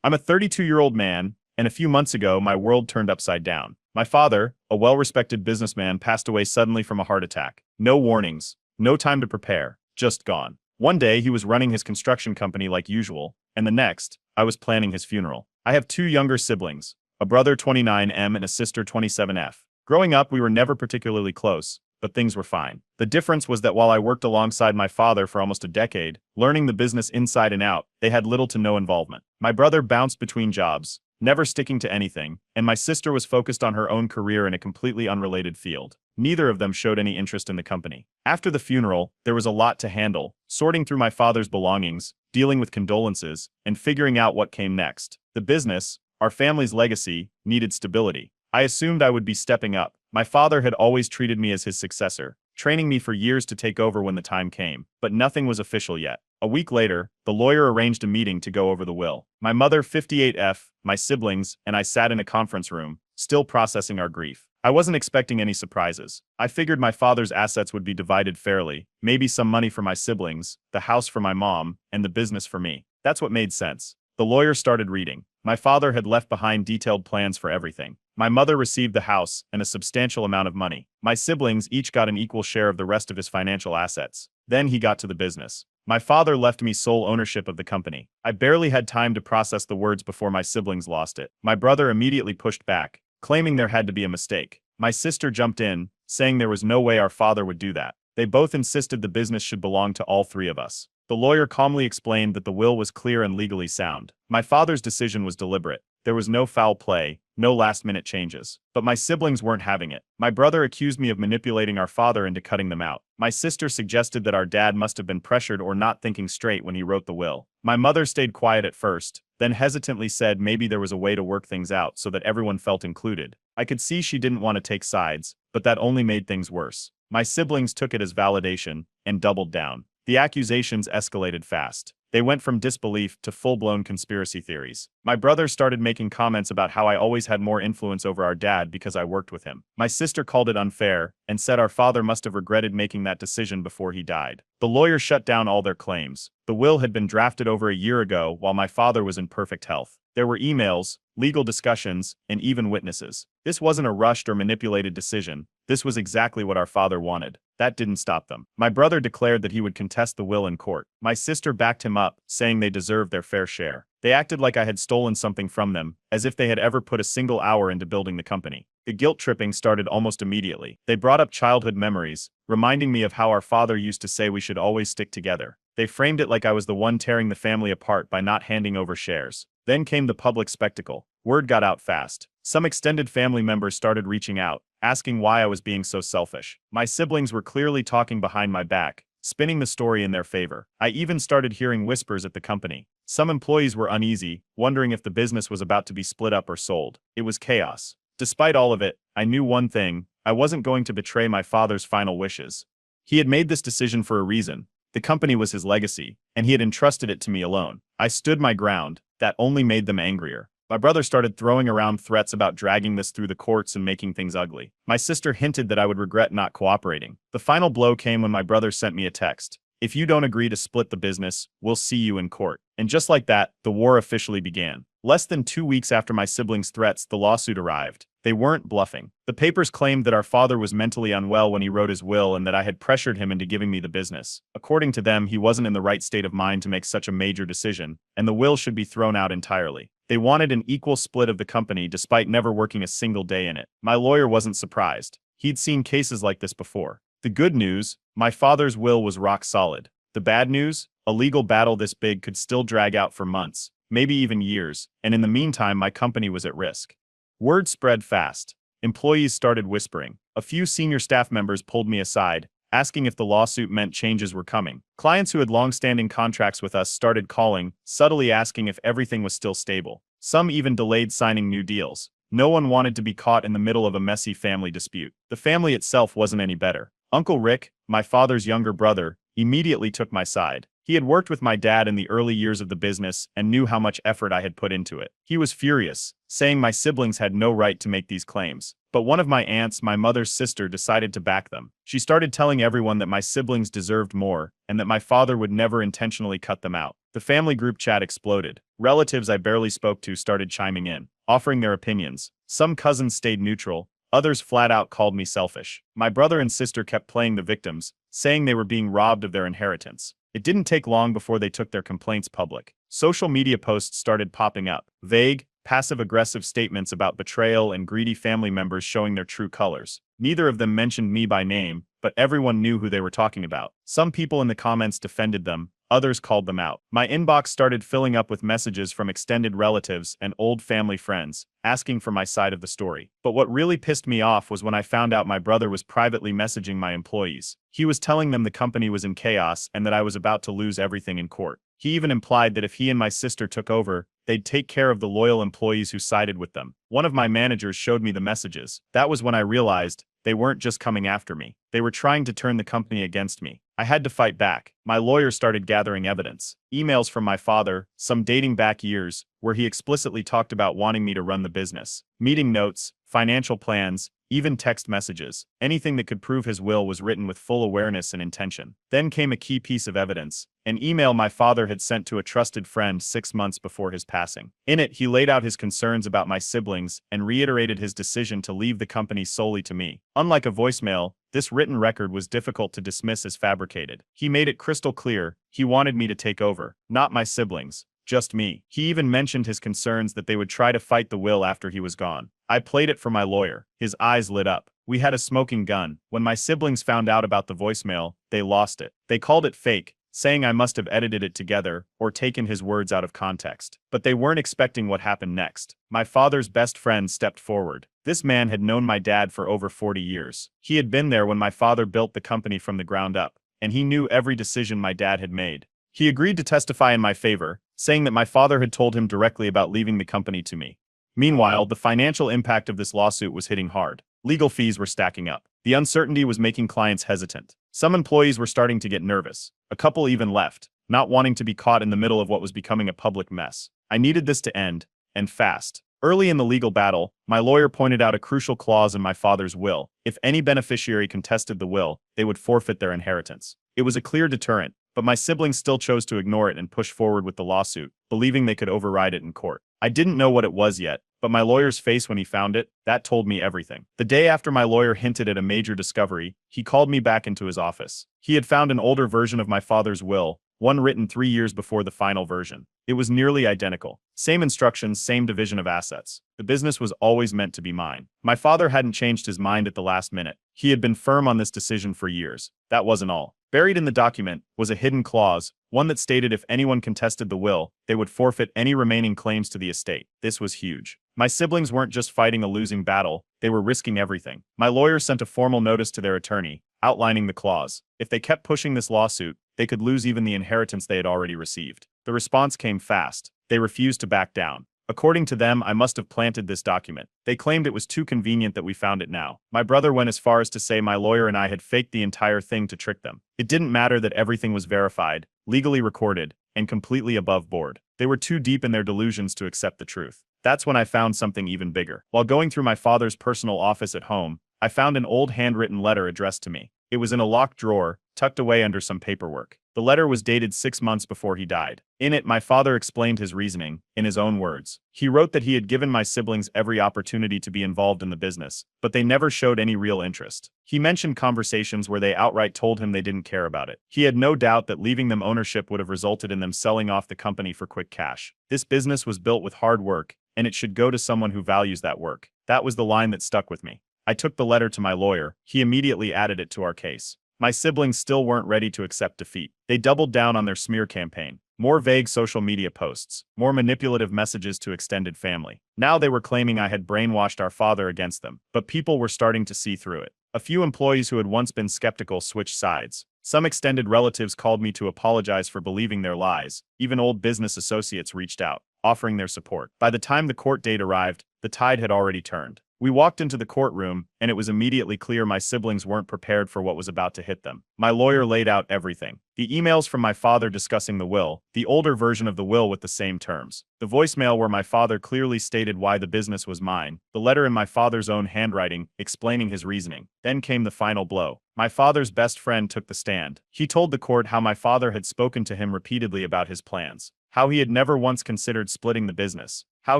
I'm a 32-year-old man, and a few months ago, my world turned upside down. My father, a well-respected businessman, passed away suddenly from a heart attack. No warnings, no time to prepare, just gone. One day, he was running his construction company like usual, and the next, I was planning his funeral. I have two younger siblings, a brother 29M and a sister 27F. Growing up, we were never particularly close, but things were fine. The difference was that while I worked alongside my father for almost a decade, learning the business inside and out, they had little to no involvement. My brother bounced between jobs, never sticking to anything, and my sister was focused on her own career in a completely unrelated field. Neither of them showed any interest in the company. After the funeral, there was a lot to handle, sorting through my father's belongings, dealing with condolences, and figuring out what came next. The business, our family's legacy, needed stability. I assumed I would be stepping up. My father had always treated me as his successor, training me for years to take over when the time came, but nothing was official yet. A week later, the lawyer arranged a meeting to go over the will. My mother, 58F, my siblings, and I sat in a conference room, still processing our grief. I wasn't expecting any surprises. I figured my father's assets would be divided fairly, maybe some money for my siblings, the house for my mom, and the business for me. That's what made sense. The lawyer started reading. My father had left behind detailed plans for everything. My mother received the house and a substantial amount of money. My siblings each got an equal share of the rest of his financial assets. Then he got to the business. My father left me sole ownership of the company. I barely had time to process the words before my siblings lost it. My brother immediately pushed back, claiming there had to be a mistake. My sister jumped in, saying there was no way our father would do that. They both insisted the business should belong to all three of us. The lawyer calmly explained that the will was clear and legally sound. My father's decision was deliberate. There was no foul play, no last-minute changes. But my siblings weren't having it. My brother accused me of manipulating our father into cutting them out. My sister suggested that our dad must have been pressured or not thinking straight when he wrote the will. My mother stayed quiet at first, then hesitantly said maybe there was a way to work things out so that everyone felt included. I could see she didn't want to take sides, but that only made things worse. My siblings took it as validation and doubled down. The accusations escalated fast. They went from disbelief to full-blown conspiracy theories. My brother started making comments about how I always had more influence over our dad because I worked with him. My sister called it unfair and said our father must have regretted making that decision before he died. The lawyer shut down all their claims. The will had been drafted over a year ago while my father was in perfect health. There were emails, legal discussions, and even witnesses. This wasn't a rushed or manipulated decision. This was exactly what our father wanted. That didn't stop them. My brother declared that he would contest the will in court. My sister backed him up, saying they deserved their fair share. They acted like I had stolen something from them, as if they had ever put a single hour into building the company. The guilt tripping started almost immediately. They brought up childhood memories, reminding me of how our father used to say we should always stick together. They framed it like I was the one tearing the family apart by not handing over shares. Then came the public spectacle. Word got out fast. Some extended family members started reaching out, asking why I was being so selfish. My siblings were clearly talking behind my back, spinning the story in their favor. I even started hearing whispers at the company. Some employees were uneasy, wondering if the business was about to be split up or sold. It was chaos. Despite all of it, I knew one thing: I wasn't going to betray my father's final wishes. He had made this decision for a reason. The company was his legacy, and he had entrusted it to me alone. I stood my ground. That only made them angrier. My brother started throwing around threats about dragging this through the courts and making things ugly. My sister hinted that I would regret not cooperating. The final blow came when my brother sent me a text. "If you don't agree to split the business, we'll see you in court." And just like that, the war officially began. Less than 2 weeks after my siblings' threats, the lawsuit arrived. They weren't bluffing. The papers claimed that our father was mentally unwell when he wrote his will and that I had pressured him into giving me the business. According to them, he wasn't in the right state of mind to make such a major decision, and the will should be thrown out entirely. They wanted an equal split of the company despite never working a single day in it. My lawyer wasn't surprised. He'd seen cases like this before. The good news: my father's will was rock solid. The bad news: a legal battle this big could still drag out for months, maybe even years, and in the meantime my company was at risk. Word spread fast. Employees started whispering. A few senior staff members pulled me aside, asking if the lawsuit meant changes were coming. Clients who had long-standing contracts with us started calling, subtly asking if everything was still stable. Some even delayed signing new deals. No one wanted to be caught in the middle of a messy family dispute. The family itself wasn't any better. Uncle Rick, my father's younger brother, immediately took my side. He had worked with my dad in the early years of the business and knew how much effort I had put into it. He was furious, saying my siblings had no right to make these claims. But one of my aunts, my mother's sister, decided to back them. She started telling everyone that my siblings deserved more and that my father would never intentionally cut them out. The family group chat exploded. Relatives I barely spoke to started chiming in, offering their opinions. Some cousins stayed neutral. Others flat out called me selfish. My brother and sister kept playing the victims, saying they were being robbed of their inheritance. It didn't take long before they took their complaints public. Social media posts started popping up. Vague, passive-aggressive statements about betrayal and greedy family members showing their true colors. Neither of them mentioned me by name, but everyone knew who they were talking about. Some people in the comments defended them. Others called them out. My inbox started filling up with messages from extended relatives and old family friends, asking for my side of the story. But what really pissed me off was when I found out my brother was privately messaging my employees. He was telling them the company was in chaos and that I was about to lose everything in court. He even implied that if he and my sister took over, they'd take care of the loyal employees who sided with them. One of my managers showed me the messages. That was when I realized they weren't just coming after me. They were trying to turn the company against me. I had to fight back. My lawyer started gathering evidence. Emails from my father, some dating back years, where he explicitly talked about wanting me to run the business. Meeting notes, financial plans, even text messages. Anything that could prove his will was written with full awareness and intention. Then came a key piece of evidence, an email my father had sent to a trusted friend 6 months before his passing. In it, he laid out his concerns about my siblings and reiterated his decision to leave the company solely to me. Unlike a voicemail, this written record was difficult to dismiss as fabricated. He made it crystal clear he wanted me to take over, not my siblings, just me. He even mentioned his concerns that they would try to fight the will after he was gone. I played it for my lawyer. His eyes lit up. We had a smoking gun. When my siblings found out about the voicemail, they lost it. They called it fake, saying I must have edited it together or taken his words out of context. But they weren't expecting what happened next. My father's best friend stepped forward. This man had known my dad for over 40 years. He had been there when my father built the company from the ground up, and he knew every decision my dad had made. He agreed to testify in my favor, saying that my father had told him directly about leaving the company to me. Meanwhile, the financial impact of this lawsuit was hitting hard. Legal fees were stacking up. The uncertainty was making clients hesitant. Some employees were starting to get nervous. A couple even left, not wanting to be caught in the middle of what was becoming a public mess. I needed this to end, and fast. Early in the legal battle, my lawyer pointed out a crucial clause in my father's will. If any beneficiary contested the will, they would forfeit their inheritance. It was a clear deterrent, but my siblings still chose to ignore it and push forward with the lawsuit, believing they could override it in court. I didn't know what it was yet, but my lawyer's face when he found it, that told me everything. The day after my lawyer hinted at a major discovery, he called me back into his office. He had found an older version of my father's will, one written 3 years before the final version. It was nearly identical. Same instructions, same division of assets. The business was always meant to be mine. My father hadn't changed his mind at the last minute. He had been firm on this decision for years. That wasn't all. Buried in the document was a hidden clause, one that stated if anyone contested the will, they would forfeit any remaining claims to the estate. This was huge. My siblings weren't just fighting a losing battle, they were risking everything. My lawyer sent a formal notice to their attorney, outlining the clause. If they kept pushing this lawsuit, they could lose even the inheritance they had already received. The response came fast. They refused to back down. According to them, I must have planted this document. They claimed it was too convenient that we found it now. My brother went as far as to say my lawyer and I had faked the entire thing to trick them. It didn't matter that everything was verified, legally recorded, and completely above board. They were too deep in their delusions to accept the truth. That's when I found something even bigger. While going through my father's personal office at home, I found an old handwritten letter addressed to me. It was in a locked drawer, tucked away under some paperwork. The letter was dated 6 months before he died. In it, my father explained his reasoning, in his own words. He wrote that he had given my siblings every opportunity to be involved in the business, but they never showed any real interest. He mentioned conversations where they outright told him they didn't care about it. He had no doubt that leaving them ownership would have resulted in them selling off the company for quick cash. This business was built with hard work, and it should go to someone who values that work. That was the line that stuck with me. I took the letter to my lawyer. He immediately added it to our case. My siblings still weren't ready to accept defeat. They doubled down on their smear campaign. More vague social media posts, more manipulative messages to extended family. Now they were claiming I had brainwashed our father against them, but people were starting to see through it. A few employees who had once been skeptical switched sides. Some extended relatives called me to apologize for believing their lies. Even old business associates reached out, offering their support. By the time the court date arrived, the tide had already turned. We walked into the courtroom, and it was immediately clear my siblings weren't prepared for what was about to hit them. My lawyer laid out everything. The emails from my father discussing the will, the older version of the will with the same terms, the voicemail where my father clearly stated why the business was mine, the letter in my father's own handwriting explaining his reasoning. Then came the final blow. My father's best friend took the stand. He told the court how my father had spoken to him repeatedly about his plans, how he had never once considered splitting the business, how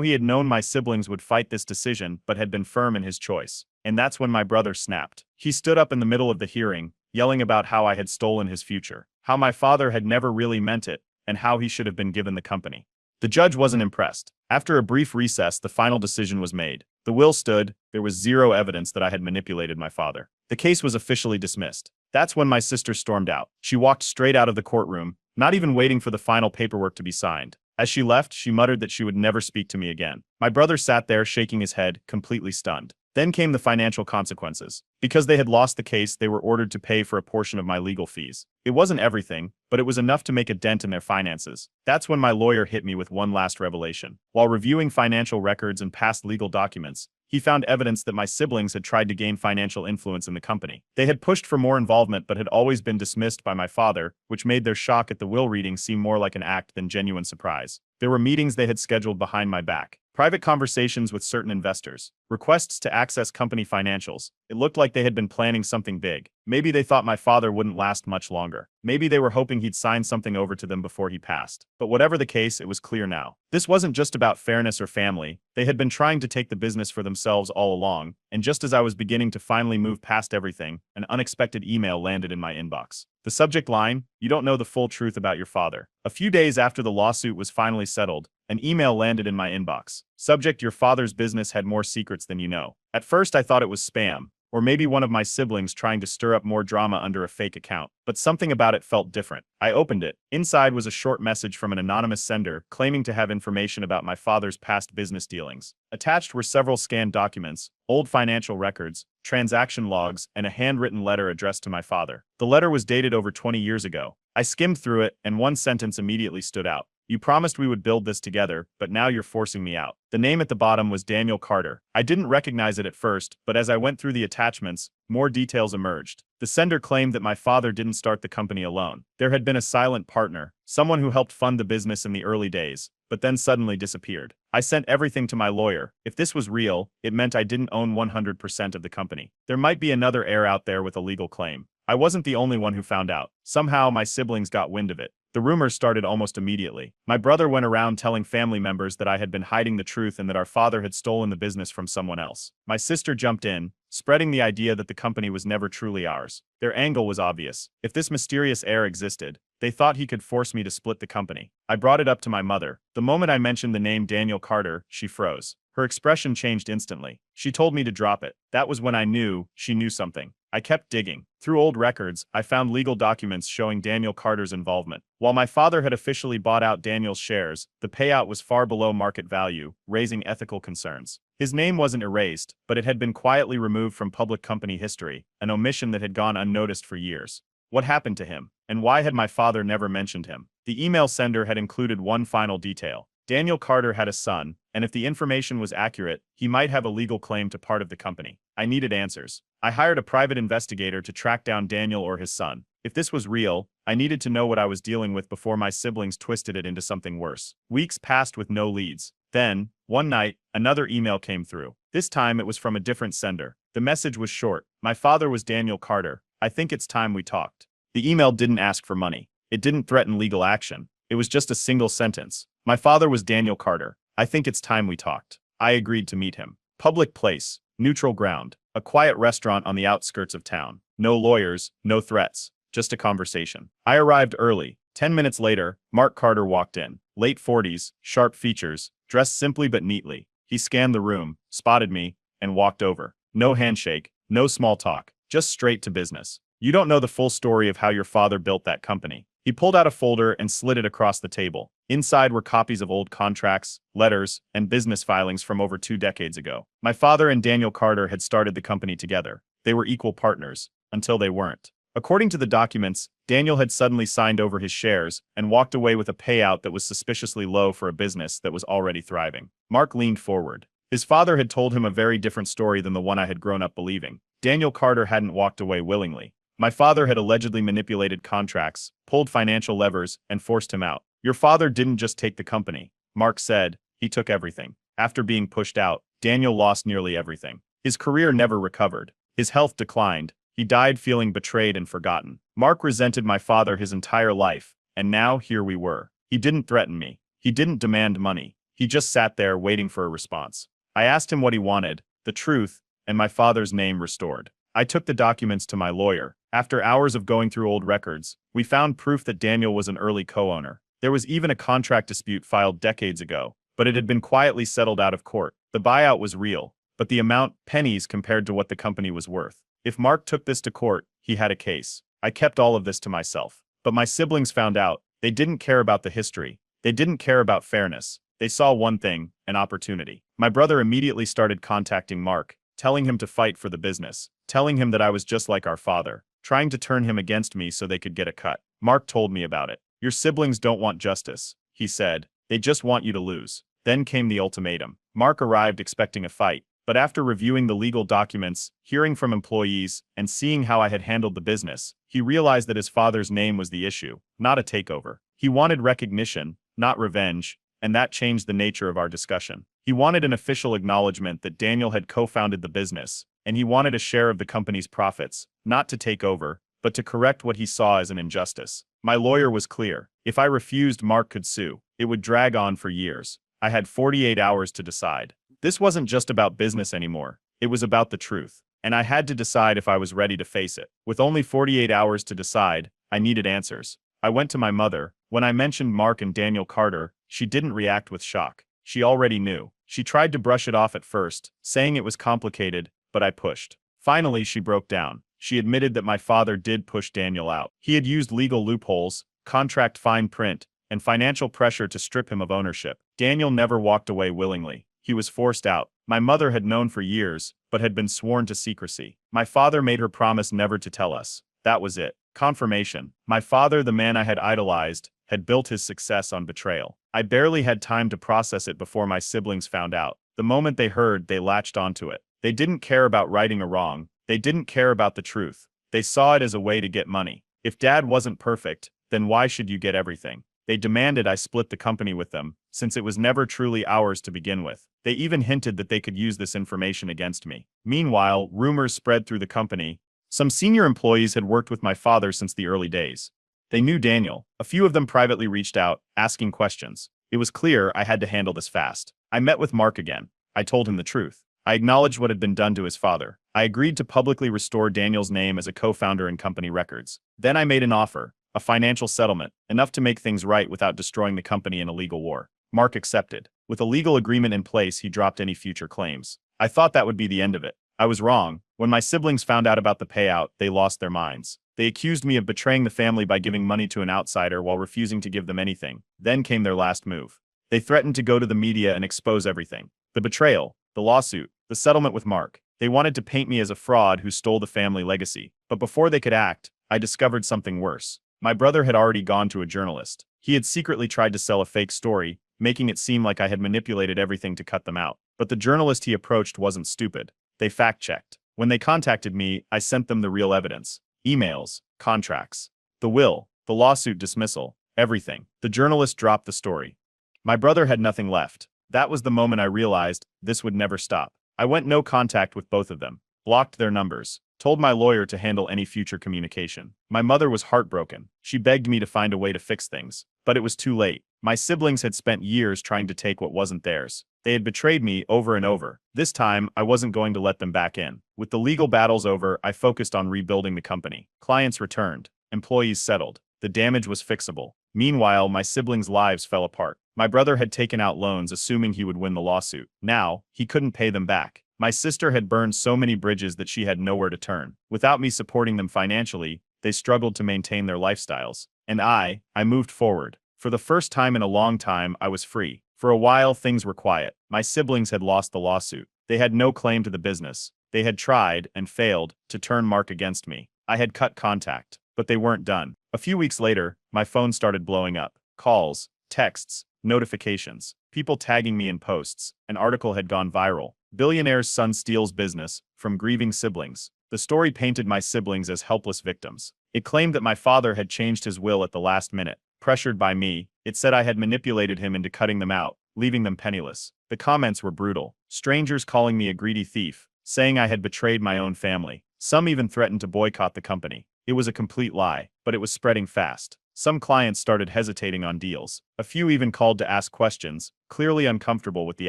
he had known my siblings would fight this decision but had been firm in his choice. And that's when my brother snapped. He stood up in the middle of the hearing, yelling about how I had stolen his future, how my father had never really meant it, and how he should have been given the company. The judge wasn't impressed. After a brief recess, the final decision was made. The will stood. There was zero evidence that I had manipulated my father. The case was officially dismissed. That's when my sister stormed out. She walked straight out of the courtroom, not even waiting for the final paperwork to be signed. As she left, she muttered that she would never speak to me again. My brother sat there shaking his head, completely stunned. Then came the financial consequences. Because they had lost the case, they were ordered to pay for a portion of my legal fees. It wasn't everything, but it was enough to make a dent in their finances. That's when my lawyer hit me with one last revelation. While reviewing financial records and past legal documents, he found evidence that my siblings had tried to gain financial influence in the company. They had pushed for more involvement but had always been dismissed by my father, which made their shock at the will reading seem more like an act than genuine surprise. There were meetings they had scheduled behind my back, private conversations with certain investors, requests to access company financials. It looked like they had been planning something big. Maybe they thought my father wouldn't last much longer. Maybe they were hoping he'd sign something over to them before he passed. But whatever the case, it was clear now. This wasn't just about fairness or family. They had been trying to take the business for themselves all along, and just as I was beginning to finally move past everything, an unexpected email landed in my inbox. The subject line: "You don't know the full truth about your father." A few days after the lawsuit was finally settled, an email landed in my inbox. Subject: "Your father's business had more secrets than you know." At first I thought it was spam, or maybe one of my siblings trying to stir up more drama under a fake account. But something about it felt different. I opened it. Inside was a short message from an anonymous sender claiming to have information about my father's past business dealings. Attached were several scanned documents, old financial records, transaction logs, and a handwritten letter addressed to my father. The letter was dated over 20 years ago. I skimmed through it, and one sentence immediately stood out. "You promised we would build this together, but now you're forcing me out." The name at the bottom was Daniel Carter. I didn't recognize it at first, but as I went through the attachments, more details emerged. The sender claimed that my father didn't start the company alone. There had been a silent partner, someone who helped fund the business in the early days, but then suddenly disappeared. I sent everything to my lawyer. If this was real, it meant I didn't own 100% of the company. There might be another heir out there with a legal claim. I wasn't the only one who found out. Somehow, my siblings got wind of it. The rumors started almost immediately. My brother went around telling family members that I had been hiding the truth and that our father had stolen the business from someone else. My sister jumped in, spreading the idea that the company was never truly ours. Their angle was obvious. If this mysterious heir existed, they thought he could force me to split the company. I brought it up to my mother. The moment I mentioned the name Daniel Carter, she froze. Her expression changed instantly. She told me to drop it. That was when I knew she knew something. I kept digging. Through old records, I found legal documents showing Daniel Carter's involvement. While my father had officially bought out Daniel's shares, the payout was far below market value, raising ethical concerns. His name wasn't erased, but it had been quietly removed from public company history, an omission that had gone unnoticed for years. What happened to him? And why had my father never mentioned him? The email sender had included one final detail. Daniel Carter had a son, and if the information was accurate, he might have a legal claim to part of the company. I needed answers. I hired a private investigator to track down Daniel or his son. If this was real, I needed to know what I was dealing with before my siblings twisted it into something worse. Weeks passed with no leads. Then, one night, another email came through. This time it was from a different sender. The message was short. "My father was Daniel Carter. I think it's time we talked." The email didn't ask for money. It didn't threaten legal action. It was just a single sentence. "My father was Daniel Carter. I think it's time we talked." I agreed to meet him. Public place, neutral ground, a quiet restaurant on the outskirts of town. No lawyers, no threats, just a conversation. I arrived early. 10 minutes later, Mark Carter walked in. Late 40s, sharp features, dressed simply but neatly. He scanned the room, spotted me, and walked over. No handshake, no small talk, just straight to business. "You don't know the full story of how your father built that company." He pulled out a folder and slid it across the table. Inside were copies of old contracts, letters, and business filings from over 2 decades ago. My father and Daniel Carter had started the company together. They were equal partners, until they weren't. According to the documents, Daniel had suddenly signed over his shares and walked away with a payout that was suspiciously low for a business that was already thriving. Mark leaned forward. His father had told him a very different story than the one I had grown up believing. Daniel Carter hadn't walked away willingly. My father had allegedly manipulated contracts, pulled financial levers, and forced him out. Your father didn't just take the company, Mark said, he took everything. After being pushed out, Daniel lost nearly everything. His career never recovered. His health declined. He died feeling betrayed and forgotten. Mark resented my father his entire life, and now here we were. He didn't threaten me. He didn't demand money. He just sat there waiting for a response. I asked him what he wanted, the truth, and my father's name restored. I took the documents to my lawyer. After hours of going through old records, we found proof that Daniel was an early co-owner. There was even a contract dispute filed decades ago, but it had been quietly settled out of court. The buyout was real, but the amount, pennies compared to what the company was worth. If Mark took this to court, he had a case. I kept all of this to myself. But my siblings found out. They didn't care about the history. They didn't care about fairness. They saw one thing, an opportunity. My brother immediately started contacting Mark, telling him to fight for the business, telling him that I was just like our father, trying to turn him against me so they could get a cut. Mark told me about it. Your siblings don't want justice, he said. They just want you to lose. Then came the ultimatum. Mark arrived expecting a fight, but after reviewing the legal documents, hearing from employees, and seeing how I had handled the business, he realized that his father's name was the issue, not a takeover. He wanted recognition, not revenge, and that changed the nature of our discussion. He wanted an official acknowledgement that Daniel had co-founded the business, and he wanted a share of the company's profits, not to take over, but to correct what he saw as an injustice. My lawyer was clear. If I refused, Mark could sue. It would drag on for years. I had 48 hours to decide. This wasn't just about business anymore. It was about the truth. And I had to decide if I was ready to face it. With only 48 hours to decide, I needed answers. I went to my mother. When I mentioned Mark and Daniel Carter, she didn't react with shock. She already knew. She tried to brush it off at first, saying it was complicated, but I pushed. Finally, she broke down. She admitted that my father did push Daniel out. He had used legal loopholes, contract fine print, and financial pressure to strip him of ownership. Daniel never walked away willingly. He was forced out. My mother had known for years, but had been sworn to secrecy. My father made her promise never to tell us. That was it. Confirmation. My father, the man I had idolized, had built his success on betrayal. I barely had time to process it before my siblings found out. The moment they heard, they latched onto it. They didn't care about righting a wrong. They didn't care about the truth. They saw it as a way to get money. If Dad wasn't perfect, then why should you get everything? They demanded I split the company with them, since it was never truly ours to begin with. They even hinted that they could use this information against me. Meanwhile, rumors spread through the company. Some senior employees had worked with my father since the early days. They knew Daniel. A few of them privately reached out, asking questions. It was clear I had to handle this fast. I met with Mark again. I told him the truth. I acknowledged what had been done to his father. I agreed to publicly restore Daniel's name as a co-founder in company records. Then I made an offer, a financial settlement, enough to make things right without destroying the company in a legal war. Mark accepted. With a legal agreement in place, he dropped any future claims. I thought that would be the end of it. I was wrong. When my siblings found out about the payout, they lost their minds. They accused me of betraying the family by giving money to an outsider while refusing to give them anything. Then came their last move. They threatened to go to the media and expose everything. The betrayal, the lawsuit, the settlement with Mark. They wanted to paint me as a fraud who stole the family legacy. But before they could act, I discovered something worse. My brother had already gone to a journalist. He had secretly tried to sell a fake story, making it seem like I had manipulated everything to cut them out. But the journalist he approached wasn't stupid. They fact-checked. When they contacted me, I sent them the real evidence. Emails, contracts, the will, the lawsuit dismissal, everything. The journalist dropped the story. My brother had nothing left. That was the moment I realized this would never stop. I went no contact with both of them, blocked their numbers, told my lawyer to handle any future communication. My mother was heartbroken. She begged me to find a way to fix things. But it was too late. My siblings had spent years trying to take what wasn't theirs. They had betrayed me over and over. This time, I wasn't going to let them back in. With the legal battles over, I focused on rebuilding the company. Clients returned. Employees settled. The damage was fixable. Meanwhile, my siblings' lives fell apart. My brother had taken out loans assuming he would win the lawsuit. Now, he couldn't pay them back. My sister had burned so many bridges that she had nowhere to turn. Without me supporting them financially, they struggled to maintain their lifestyles. And I moved forward. For the first time in a long time, I was free. For a while, things were quiet. My siblings had lost the lawsuit. They had no claim to the business. They had tried, and failed, to turn Mark against me. I had cut contact, but they weren't done. A few weeks later, my phone started blowing up. Calls, texts, notifications. people tagging me in posts. An article had gone viral. Billionaire's son steals business from grieving siblings. The story painted my siblings as helpless victims. It claimed that my father had changed his will at the last minute. Pressured by me, it said I had manipulated him into cutting them out, leaving them penniless. The comments were brutal. Strangers calling me a greedy thief, saying I had betrayed my own family. Some even threatened to boycott the company. It was a complete lie, but it was spreading fast. Some clients started hesitating on deals. A few even called to ask questions, clearly uncomfortable with the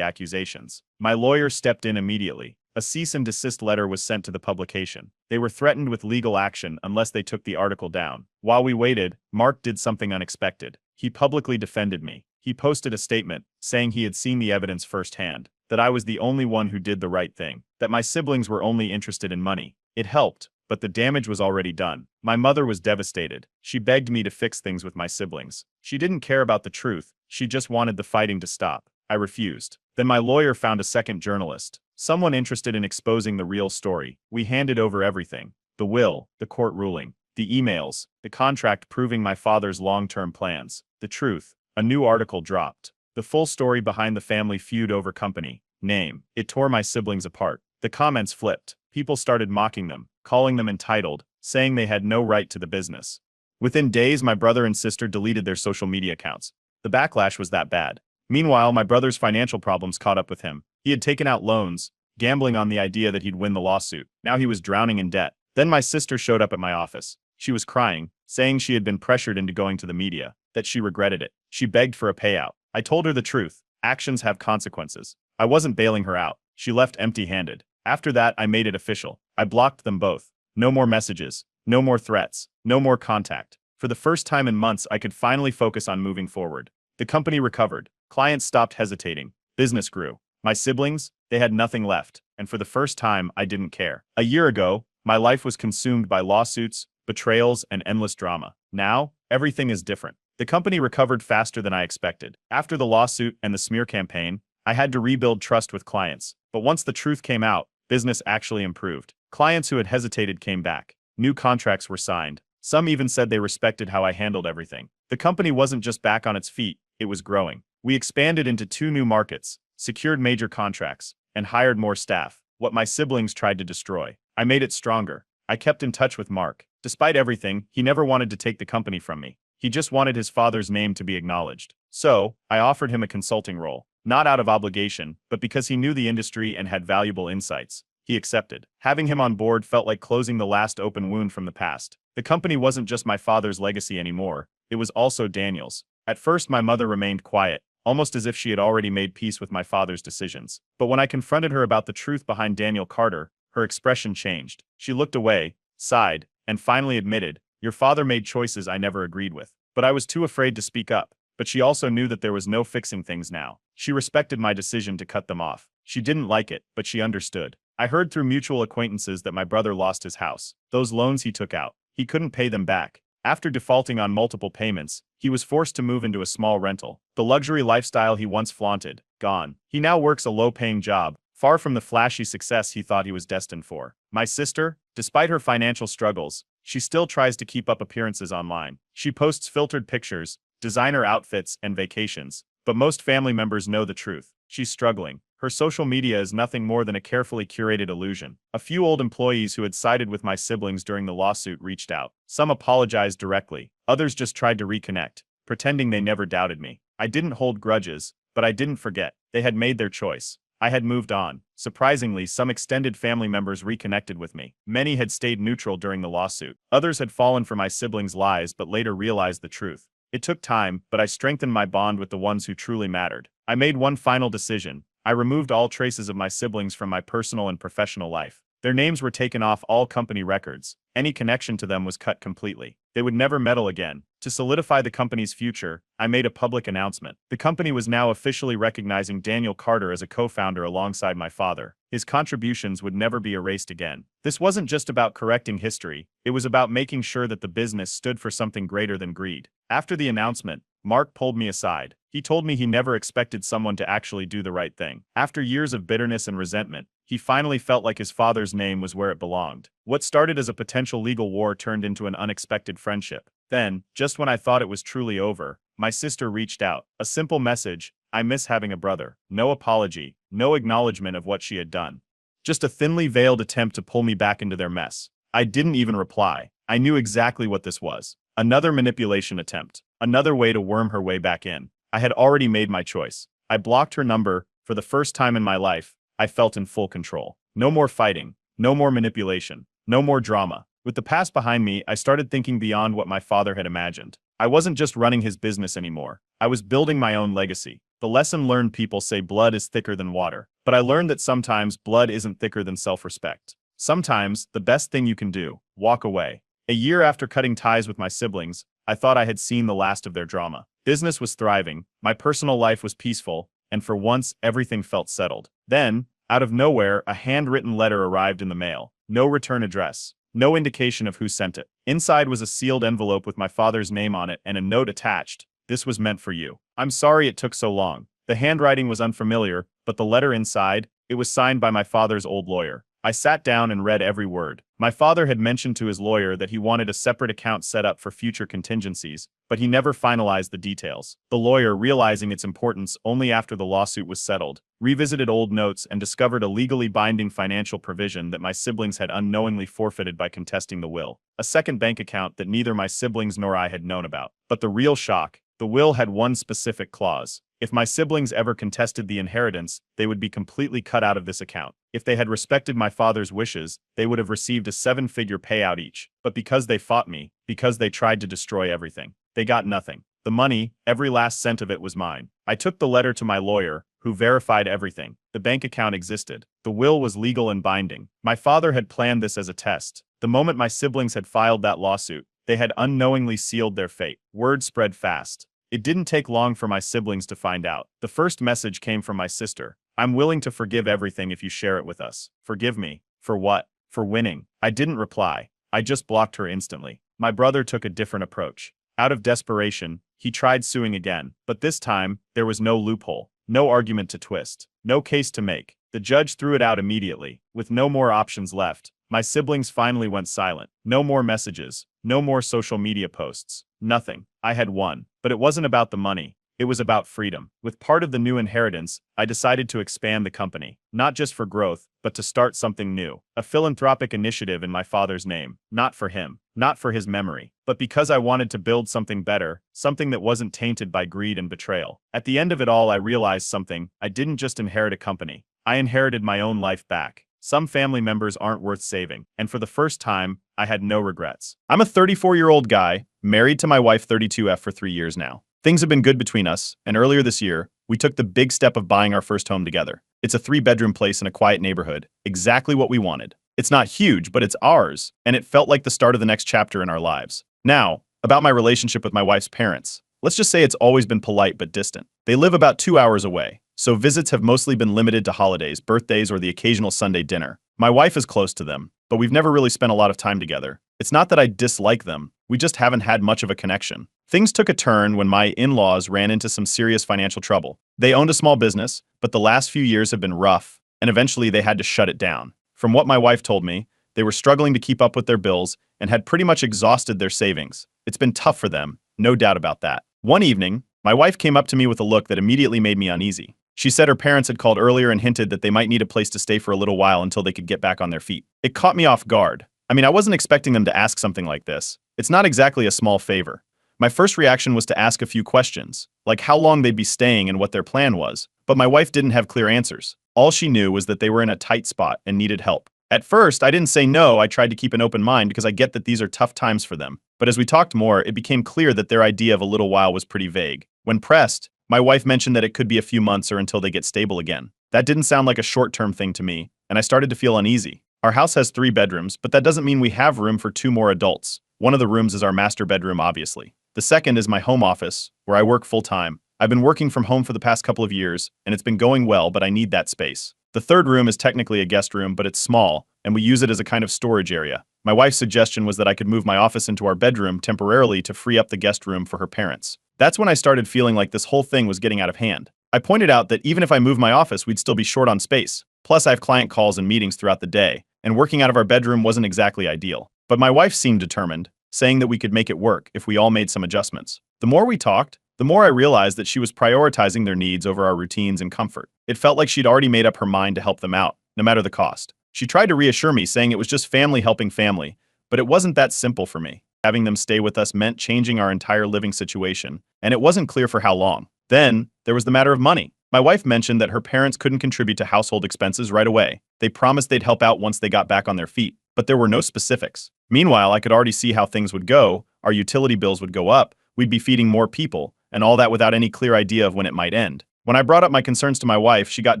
accusations. My lawyer stepped in immediately. A cease and desist letter was sent to the publication. They were threatened with legal action unless they took the article down. While we waited, Mark did something unexpected. He publicly defended me. He posted a statement saying he had seen the evidence firsthand, that I was the only one who did the right thing, that my siblings were only interested in money. It helped, but the damage was already done. My mother was devastated. She begged me to fix things with my siblings. She didn't care about the truth. She just wanted the fighting to stop. I refused. Then my lawyer found a second journalist, someone interested in exposing the real story. We handed over everything: the will, the court ruling, the emails, the contract proving my father's long-term plans, the truth. A new article dropped. The full story behind the family feud over company name. It tore my siblings apart. The comments flipped. People started mocking them, calling them entitled, saying they had no right to the business. Within days, my brother and sister deleted their social media accounts. The backlash was that bad. Meanwhile, my brother's financial problems caught up with him. He had taken out loans, gambling on the idea that he'd win the lawsuit. Now he was drowning in debt. Then my sister showed up at my office. She was crying, saying she had been pressured into going to the media, that she regretted it. She begged for a payout. I told her the truth. Actions have consequences. I wasn't bailing her out. She left empty-handed. After that, I made it official. I blocked them both. No more messages. No more threats. No more contact. For the first time in months, I could finally focus on moving forward. The company recovered. Clients stopped hesitating. Business grew. My siblings, they had nothing left. And for the first time, I didn't care. A year ago, my life was consumed by lawsuits, betrayals, and endless drama. Now, everything is different. The company recovered faster than I expected. After the lawsuit and the smear campaign, I had to rebuild trust with clients. But once the truth came out, business actually improved. Clients who had hesitated came back. New contracts were signed. Some even said they respected how I handled everything. The company wasn't just back on its feet, it was growing. We expanded into 2 new markets, secured major contracts, and hired more staff. What my siblings tried to destroy, I made it stronger. I kept in touch with Mark. Despite everything, he never wanted to take the company from me. He just wanted his father's name to be acknowledged. So, I offered him a consulting role. Not out of obligation, but because he knew the industry and had valuable insights. He accepted. Having him on board felt like closing the last open wound from the past. The company wasn't just my father's legacy anymore, it was also Daniel's. At first, my mother remained quiet, almost as if she had already made peace with my father's decisions. But when I confronted her about the truth behind Daniel Carter, her expression changed. She looked away, sighed, and finally admitted, "Your father made choices I never agreed with." But I was too afraid to speak up. But she also knew that there was no fixing things now. She respected my decision to cut them off. She didn't like it, but she understood. I heard through mutual acquaintances that my brother lost his house. Those loans he took out, he couldn't pay them back. After defaulting on multiple payments, he was forced to move into a small rental. The luxury lifestyle he once flaunted, gone. He now works a low-paying job, far from the flashy success he thought he was destined for. My sister, despite her financial struggles, she still tries to keep up appearances online. She posts filtered pictures, designer outfits, and vacations. But most family members know the truth. She's struggling. Her social media is nothing more than a carefully curated illusion. A few old employees who had sided with my siblings during the lawsuit reached out. Some apologized directly. Others just tried to reconnect, pretending they never doubted me. I didn't hold grudges, but I didn't forget. They had made their choice. I had moved on. Surprisingly, some extended family members reconnected with me. Many had stayed neutral during the lawsuit. Others had fallen for my siblings' lies but later realized the truth. It took time, but I strengthened my bond with the ones who truly mattered. I made one final decision. I removed all traces of my siblings from my personal and professional life. Their names were taken off all company records. Any connection to them was cut completely. They would never meddle again. To solidify the company's future, I made a public announcement. The company was now officially recognizing Daniel Carter as a co-founder alongside my father. His contributions would never be erased again. This wasn't just about correcting history, it was about making sure that the business stood for something greater than greed. After the announcement, Mark pulled me aside. He told me he never expected someone to actually do the right thing. After years of bitterness and resentment, he finally felt like his father's name was where it belonged. What started as a potential legal war turned into an unexpected friendship. Then, just when I thought it was truly over, my sister reached out. A simple message: I miss having a brother. No apology, no acknowledgement of what she had done. Just a thinly veiled attempt to pull me back into their mess. I didn't even reply. I knew exactly what this was. Another manipulation attempt. Another way to worm her way back in. I had already made my choice. I blocked her number. For the first time in my life, I felt in full control. No more fighting. No more manipulation. No more drama. With the past behind me, I started thinking beyond what my father had imagined. I wasn't just running his business anymore. I was building my own legacy. The lesson learned: people say blood is thicker than water. But I learned that sometimes blood isn't thicker than self-respect. Sometimes, the best thing you can do, walk away. A year after cutting ties with my siblings, I thought I had seen the last of their drama. Business was thriving, my personal life was peaceful, and for once, everything felt settled. Then, out of nowhere, a handwritten letter arrived in the mail. No return address. No indication of who sent it. Inside was a sealed envelope with my father's name on it and a note attached. This was meant for you. I'm sorry it took so long. The handwriting was unfamiliar, but the letter inside, it was signed by my father's old lawyer. I sat down and read every word. My father had mentioned to his lawyer that he wanted a separate account set up for future contingencies, but he never finalized the details. The lawyer, realizing its importance only after the lawsuit was settled, revisited old notes and discovered a legally binding financial provision that my siblings had unknowingly forfeited by contesting the will. A second bank account that neither my siblings nor I had known about. But the real shock: the will had one specific clause. If my siblings ever contested the inheritance, they would be completely cut out of this account. If they had respected my father's wishes, they would have received a 7-figure payout each. But because they fought me, because they tried to destroy everything, they got nothing. The money, every last cent of it, was mine. I took the letter to my lawyer, who verified everything. The bank account existed. The will was legal and binding. My father had planned this as a test. The moment my siblings had filed that lawsuit, they had unknowingly sealed their fate. Word spread fast. It didn't take long for my siblings to find out. The first message came from my sister. "I'm willing to forgive everything if you share it with us." Forgive me? For what? For winning. I didn't reply. I just blocked her instantly. My brother took a different approach. Out of desperation, he tried suing again, but this time, there was no loophole, no argument to twist, no case to make. The judge threw it out immediately. With no more options left, my siblings finally went silent. No more messages, no more social media posts, nothing. I had won. But it wasn't about the money. It was about freedom. With part of the new inheritance, I decided to expand the company, not just for growth, but to start something new. A philanthropic initiative in my father's name. Not for him, not for his memory, but because I wanted to build something better, something that wasn't tainted by greed and betrayal. At the end of it all, I realized something. I didn't just inherit a company. I inherited my own life back. Some family members aren't worth saving, and for the first time, I had no regrets. I'm a 34-year-old guy, married to my wife 32F for 3 years now. Things have been good between us, and earlier this year, we took the big step of buying our first home together. It's a 3-bedroom place in a quiet neighborhood, exactly what we wanted. It's not huge, but it's ours, and it felt like the start of the next chapter in our lives. Now, about my relationship with my wife's parents. Let's just say it's always been polite but distant. They live about 2 hours away, so visits have mostly been limited to holidays, birthdays, or the occasional Sunday dinner. My wife is close to them, but we've never really spent a lot of time together. It's not that I dislike them, we just haven't had much of a connection. Things took a turn when my in-laws ran into some serious financial trouble. They owned a small business, but the last few years have been rough, and eventually they had to shut it down. From what my wife told me, they were struggling to keep up with their bills and had pretty much exhausted their savings. It's been tough for them, no doubt about that. One evening, my wife came up to me with a look that immediately made me uneasy. She said her parents had called earlier and hinted that they might need a place to stay for a little while until they could get back on their feet. It caught me off guard. I mean, I wasn't expecting them to ask something like this. It's not exactly a small favor. My first reaction was to ask a few questions, like how long they'd be staying and what their plan was, but my wife didn't have clear answers. All she knew was that they were in a tight spot and needed help. At first, I didn't say no. I tried to keep an open mind because I get that these are tough times for them. But as we talked more, it became clear that their idea of a little while was pretty vague. When pressed, my wife mentioned that it could be a few months or until they get stable again. That didn't sound like a short-term thing to me, and I started to feel uneasy. Our house has 3 bedrooms, but that doesn't mean we have room for 2 more adults. One of the rooms is our master bedroom, obviously. The second is my home office, where I work full-time. I've been working from home for the past couple of years, and it's been going well, but I need that space. The third room is technically a guest room, but it's small, and we use it as a kind of storage area. My wife's suggestion was that I could move my office into our bedroom temporarily to free up the guest room for her parents. That's when I started feeling like this whole thing was getting out of hand. I pointed out that even if I moved my office, we'd still be short on space. Plus, I have client calls and meetings throughout the day, and working out of our bedroom wasn't exactly ideal. But my wife seemed determined, saying that we could make it work if we all made some adjustments. The more we talked, the more I realized that she was prioritizing their needs over our routines and comfort. It felt like she'd already made up her mind to help them out, no matter the cost. She tried to reassure me, saying it was just family helping family, but it wasn't that simple for me. Having them stay with us meant changing our entire living situation, and it wasn't clear for how long. Then, there was the matter of money. My wife mentioned that her parents couldn't contribute to household expenses right away. They promised they'd help out once they got back on their feet, but there were no specifics. Meanwhile, I could already see how things would go. Our utility bills would go up, we'd be feeding more people, and all that without any clear idea of when it might end. When I brought up my concerns to my wife, she got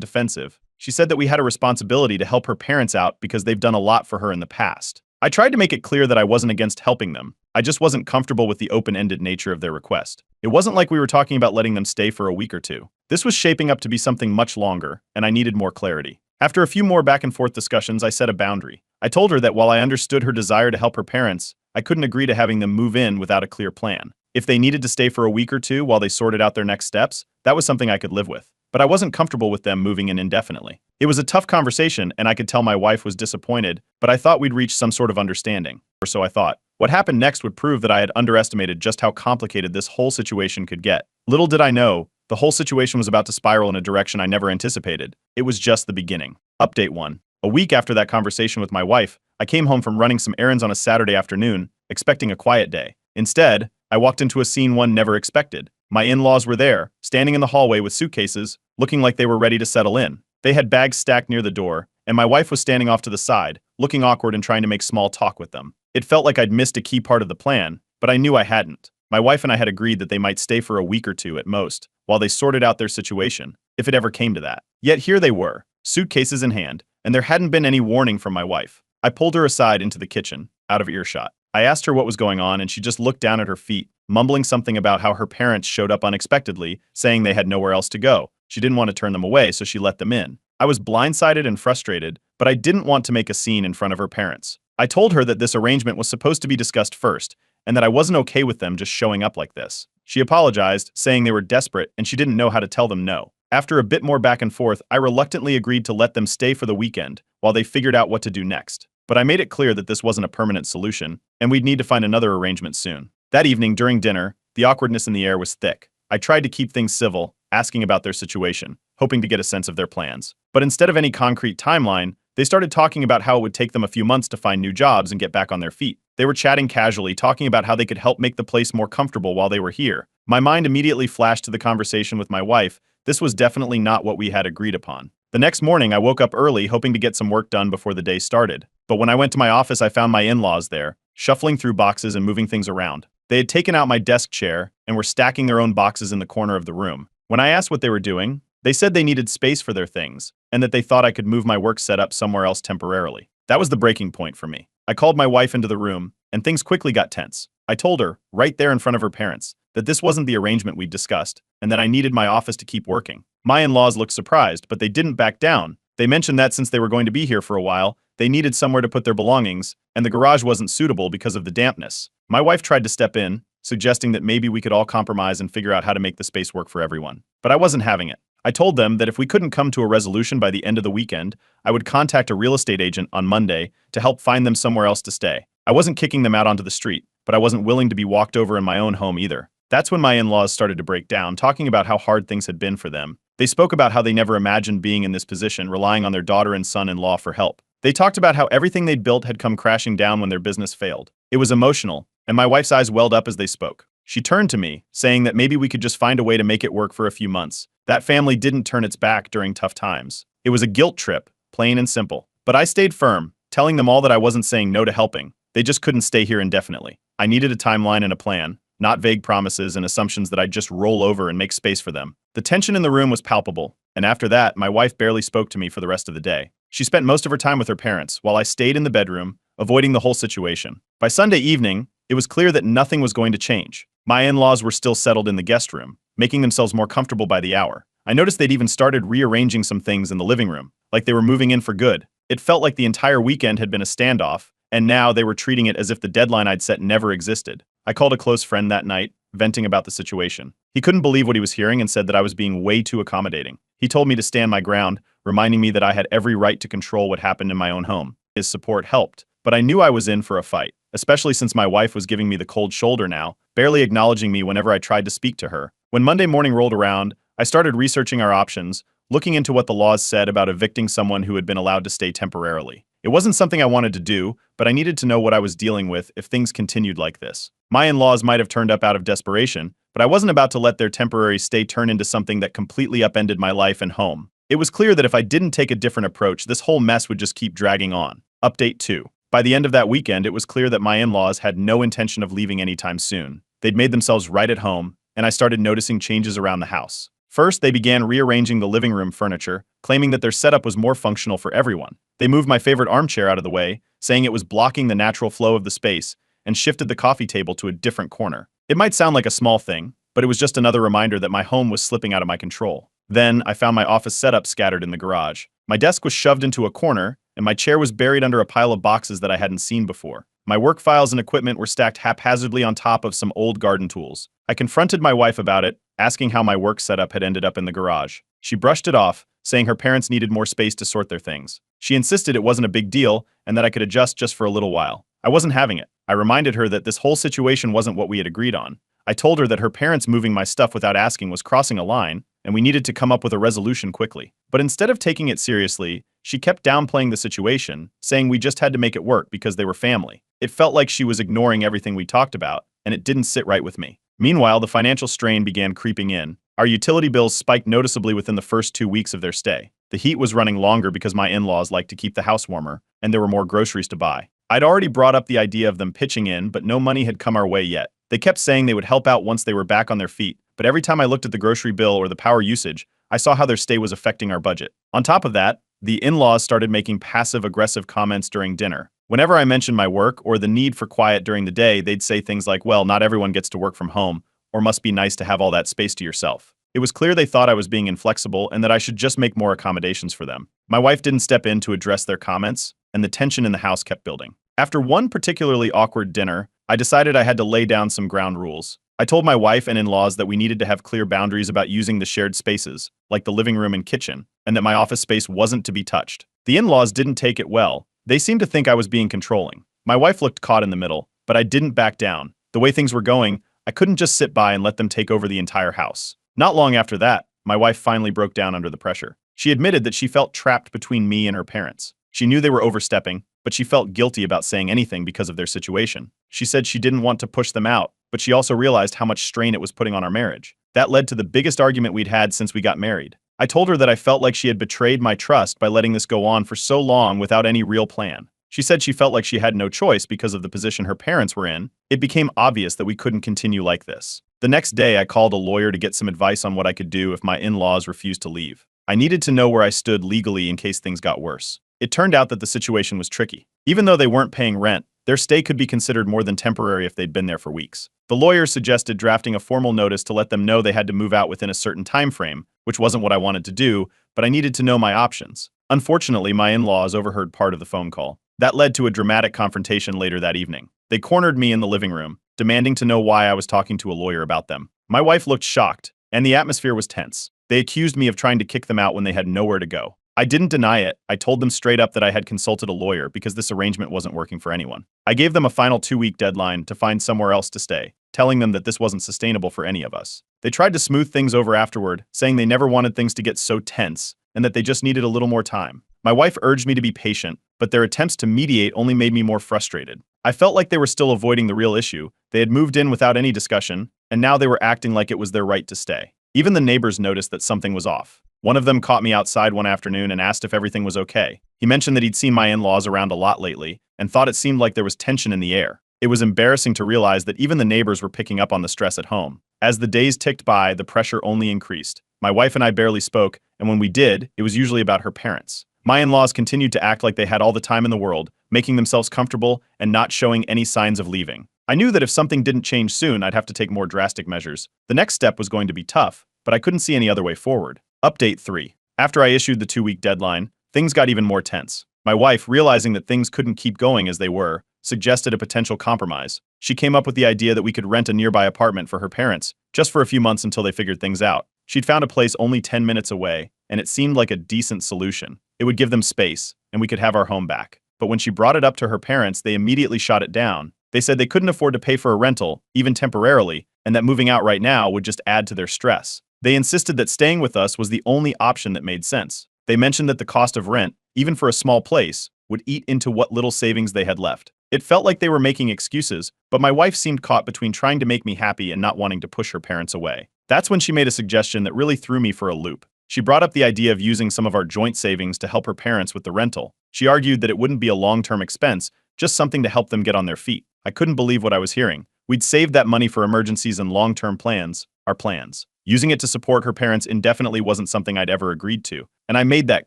defensive. She said that we had a responsibility to help her parents out because they've done a lot for her in the past. I tried to make it clear that I wasn't against helping them. I just wasn't comfortable with the open-ended nature of their request. It wasn't like we were talking about letting them stay for a week or two. This was shaping up to be something much longer, and I needed more clarity. After a few more back-and-forth discussions, I set a boundary. I told her that while I understood her desire to help her parents, I couldn't agree to having them move in without a clear plan. If they needed to stay for a week or two while they sorted out their next steps, that was something I could live with. But I wasn't comfortable with them moving in indefinitely. It was a tough conversation, and I could tell my wife was disappointed, but I thought we'd reach some sort of understanding. Or so I thought. What happened next would prove that I had underestimated just how complicated this whole situation could get. Little did I know, the whole situation was about to spiral in a direction I never anticipated. It was just the beginning. Update 1. A week after that conversation with my wife, I came home from running some errands on a Saturday afternoon, expecting a quiet day. Instead, I walked into a scene one never expected. My in-laws were there, standing in the hallway with suitcases, looking like they were ready to settle in. They had bags stacked near the door, and my wife was standing off to the side, looking awkward and trying to make small talk with them. It felt like I'd missed a key part of the plan, but I knew I hadn't. My wife and I had agreed that they might stay for a week or two at most, while they sorted out their situation, if it ever came to that. Yet here they were, suitcases in hand, and there hadn't been any warning from my wife. I pulled her aside into the kitchen, out of earshot. I asked her what was going on, and she just looked down at her feet, mumbling something about how her parents showed up unexpectedly, saying they had nowhere else to go. She didn't want to turn them away, so she let them in. I was blindsided and frustrated, but I didn't want to make a scene in front of her parents. I told her that this arrangement was supposed to be discussed first, and that I wasn't okay with them just showing up like this. She apologized, saying they were desperate and she didn't know how to tell them no. After a bit more back and forth, I reluctantly agreed to let them stay for the weekend while they figured out what to do next. But I made it clear that this wasn't a permanent solution, and we'd need to find another arrangement soon. That evening, during dinner, the awkwardness in the air was thick. I tried to keep things civil, asking about their situation, hoping to get a sense of their plans. But instead of any concrete timeline, they started talking about how it would take them a few months to find new jobs and get back on their feet. They were chatting casually, talking about how they could help make the place more comfortable while they were here. My mind immediately flashed to the conversation with my wife. This was definitely not what we had agreed upon. The next morning, I woke up early, hoping to get some work done before the day started. But when I went to my office, I found my in-laws there, shuffling through boxes and moving things around. They had taken out my desk chair and were stacking their own boxes in the corner of the room. When I asked what they were doing, they said they needed space for their things, and that they thought I could move my work setup somewhere else temporarily. That was the breaking point for me. I called my wife into the room, and things quickly got tense. I told her, right there in front of her parents, that this wasn't the arrangement we'd discussed, and that I needed my office to keep working. My in-laws looked surprised, but they didn't back down. They mentioned that since they were going to be here for a while, they needed somewhere to put their belongings, and the garage wasn't suitable because of the dampness. My wife tried to step in, suggesting that maybe we could all compromise and figure out how to make the space work for everyone. But I wasn't having it. I told them that if we couldn't come to a resolution by the end of the weekend, I would contact a real estate agent on Monday to help find them somewhere else to stay. I wasn't kicking them out onto the street, but I wasn't willing to be walked over in my own home either. That's when my in-laws started to break down, talking about how hard things had been for them. They spoke about how they never imagined being in this position, relying on their daughter and son-in-law for help. They talked about how everything they'd built had come crashing down when their business failed. It was emotional, and my wife's eyes welled up as they spoke. She turned to me, saying that maybe we could just find a way to make it work for a few months. That family didn't turn its back during tough times. It was a guilt trip, plain and simple. But I stayed firm, telling them all that I wasn't saying no to helping. They just couldn't stay here indefinitely. I needed a timeline and a plan, not vague promises and assumptions that I'd just roll over and make space for them. The tension in the room was palpable, and after that, my wife barely spoke to me for the rest of the day. She spent most of her time with her parents, while I stayed in the bedroom, avoiding the whole situation. By Sunday evening, it was clear that nothing was going to change. My in-laws were still settled in the guest room, making themselves more comfortable by the hour. I noticed they'd even started rearranging some things in the living room, like they were moving in for good. It felt like the entire weekend had been a standoff, and now they were treating it as if the deadline I'd set never existed. I called a close friend that night, venting about the situation. He couldn't believe what he was hearing and said that I was being way too accommodating. He told me to stand my ground, reminding me that I had every right to control what happened in my own home. His support helped, but I knew I was in for a fight, especially since my wife was giving me the cold shoulder now, barely acknowledging me whenever I tried to speak to her. When Monday morning rolled around, I started researching our options, looking into what the laws said about evicting someone who had been allowed to stay temporarily. It wasn't something I wanted to do, but I needed to know what I was dealing with if things continued like this. My in-laws might have turned up out of desperation, but I wasn't about to let their temporary stay turn into something that completely upended my life and home. It was clear that if I didn't take a different approach, this whole mess would just keep dragging on. Update 2. By the end of that weekend, it was clear that my in-laws had no intention of leaving anytime soon. They'd made themselves right at home, and I started noticing changes around the house. First, they began rearranging the living room furniture, claiming that their setup was more functional for everyone. They moved my favorite armchair out of the way, saying it was blocking the natural flow of the space, and shifted the coffee table to a different corner. It might sound like a small thing, but it was just another reminder that my home was slipping out of my control. Then, I found my office setup scattered in the garage. My desk was shoved into a corner, and my chair was buried under a pile of boxes that I hadn't seen before. My work files and equipment were stacked haphazardly on top of some old garden tools. I confronted my wife about it, asking how my work setup had ended up in the garage. She brushed it off, saying her parents needed more space to sort their things. She insisted it wasn't a big deal and that I could adjust just for a little while. I wasn't having it. I reminded her that this whole situation wasn't what we had agreed on. I told her that her parents moving my stuff without asking was crossing a line, and we needed to come up with a resolution quickly. But instead of taking it seriously, she kept downplaying the situation, saying we just had to make it work because they were family. It felt like she was ignoring everything we talked about, and it didn't sit right with me. Meanwhile, the financial strain began creeping in. Our utility bills spiked noticeably within the first 2 weeks of their stay. The heat was running longer because my in-laws liked to keep the house warmer, and there were more groceries to buy. I'd already brought up the idea of them pitching in, but no money had come our way yet. They kept saying they would help out once they were back on their feet, but every time I looked at the grocery bill or the power usage, I saw how their stay was affecting our budget. On top of that, the in-laws started making passive-aggressive comments during dinner. Whenever I mentioned my work or the need for quiet during the day, they'd say things like, well, not everyone gets to work from home, or must be nice to have all that space to yourself. It was clear they thought I was being inflexible and that I should just make more accommodations for them. My wife didn't step in to address their comments, and the tension in the house kept building. After one particularly awkward dinner, I decided I had to lay down some ground rules. I told my wife and in-laws that we needed to have clear boundaries about using the shared spaces, like the living room and kitchen, and that my office space wasn't to be touched. The in-laws didn't take it well. They seemed to think I was being controlling. My wife looked caught in the middle, but I didn't back down. The way things were going, I couldn't just sit by and let them take over the entire house. Not long after that, my wife finally broke down under the pressure. She admitted that she felt trapped between me and her parents. She knew they were overstepping, but she felt guilty about saying anything because of their situation. She said she didn't want to push them out, but she also realized how much strain it was putting on our marriage. That led to the biggest argument we'd had since we got married. I told her that I felt like she had betrayed my trust by letting this go on for so long without any real plan. She said she felt like she had no choice because of the position her parents were in. It became obvious that we couldn't continue like this. The next day, I called a lawyer to get some advice on what I could do if my in-laws refused to leave. I needed to know where I stood legally in case things got worse. It turned out that the situation was tricky. Even though they weren't paying rent, their stay could be considered more than temporary if they'd been there for weeks. The lawyer suggested drafting a formal notice to let them know they had to move out within a certain time frame, which wasn't what I wanted to do, but I needed to know my options. Unfortunately, my in-laws overheard part of the phone call. That led to a dramatic confrontation later that evening. They cornered me in the living room, demanding to know why I was talking to a lawyer about them. My wife looked shocked, and the atmosphere was tense. They accused me of trying to kick them out when they had nowhere to go. I didn't deny it. I told them straight up that I had consulted a lawyer because this arrangement wasn't working for anyone. I gave them a final 2-week deadline to find somewhere else to stay, telling them that this wasn't sustainable for any of us. They tried to smooth things over afterward, saying they never wanted things to get so tense and that they just needed a little more time. My wife urged me to be patient, but their attempts to mediate only made me more frustrated. I felt like they were still avoiding the real issue. They had moved in without any discussion, and now they were acting like it was their right to stay. Even the neighbors noticed that something was off. One of them caught me outside one afternoon and asked if everything was okay. He mentioned that he'd seen my in-laws around a lot lately and thought it seemed like there was tension in the air. It was embarrassing to realize that even the neighbors were picking up on the stress at home. As the days ticked by, the pressure only increased. My wife and I barely spoke, and when we did, it was usually about her parents. My in-laws continued to act like they had all the time in the world, making themselves comfortable and not showing any signs of leaving. I knew that if something didn't change soon, I'd have to take more drastic measures. The next step was going to be tough, but I couldn't see any other way forward. Update 3. After I issued the 2-week deadline, things got even more tense. My wife, realizing that things couldn't keep going as they were, suggested a potential compromise. She came up with the idea that we could rent a nearby apartment for her parents, just for a few months until they figured things out. She'd found a place only 10 minutes away, and it seemed like a decent solution. It would give them space, and we could have our home back. But when she brought it up to her parents, they immediately shot it down. They said they couldn't afford to pay for a rental, even temporarily, and that moving out right now would just add to their stress. They insisted that staying with us was the only option that made sense. They mentioned that the cost of rent, even for a small place, would eat into what little savings they had left. It felt like they were making excuses, but my wife seemed caught between trying to make me happy and not wanting to push her parents away. That's when she made a suggestion that really threw me for a loop. She brought up the idea of using some of our joint savings to help her parents with the rental. She argued that it wouldn't be a long-term expense, just something to help them get on their feet. I couldn't believe what I was hearing. We'd saved that money for emergencies and long-term plans, our plans. Using it to support her parents indefinitely wasn't something I'd ever agreed to, and I made that